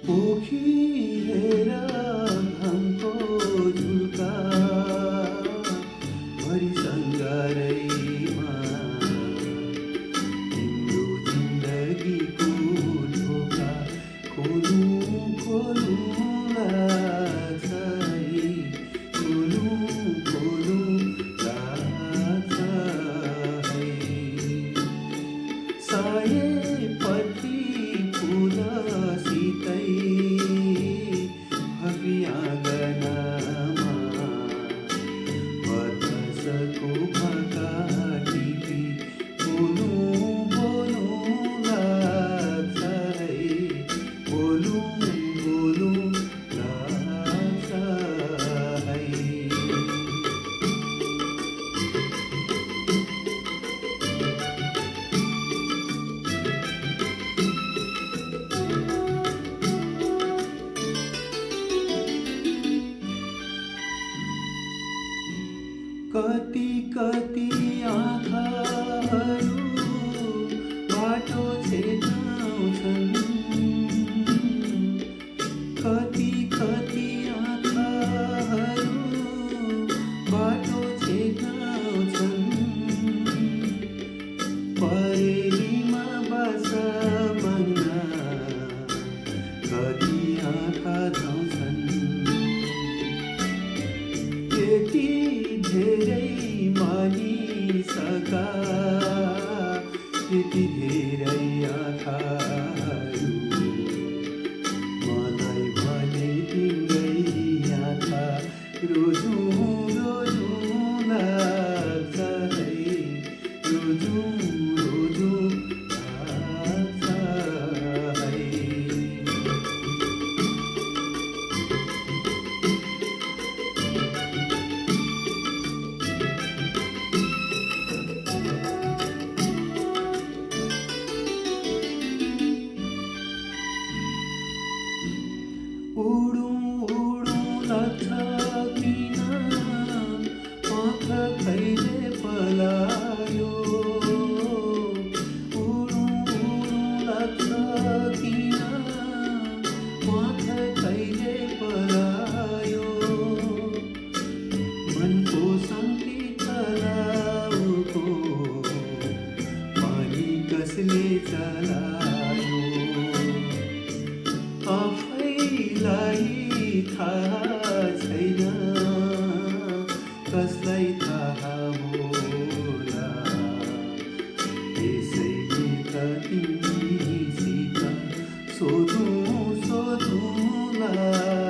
पोखिएर घामको झुल्का भरिसँग रैमा तिम्रो जिन्दगीको ढोका खोलौँ खोलौँ लाग्छ है, खोलौँ खोलौँ लाग्छ है। सयपत्री फुलसितै भव्य आँगनमा बतासको भाका टिपी बोलौँ बोलौँ लाग्छ है, बोलौँ बोलौँ लाग्छ है। कति कति आँखाहरू बाटो छेकाउँछन्, कति कति आँखाहरू बाटो छेकाउँछन्। परेलीमा बासा माग्न कति आँखा धाउँछन्। यति धेरै मानिसका यति धेरै आँखाहरू मलाई भने तिम्रै आँखा रोजौँ रोजौँ लाग्छ है, रोजौँ रोजौँ लाग्छ है। उडौँ उडौँ लाग्छ किन आँख कहिले पलायो, उडौँ उडौँ लाग्छ किन आँख कहिले पलायो। मनको शान्ति तलाउको पानी कसले चलायो, आफैलाई थाहा छैन कसलाई थाहा होला। यसैले त तिमीसित सोधौँ सोधौँ लाग्छ।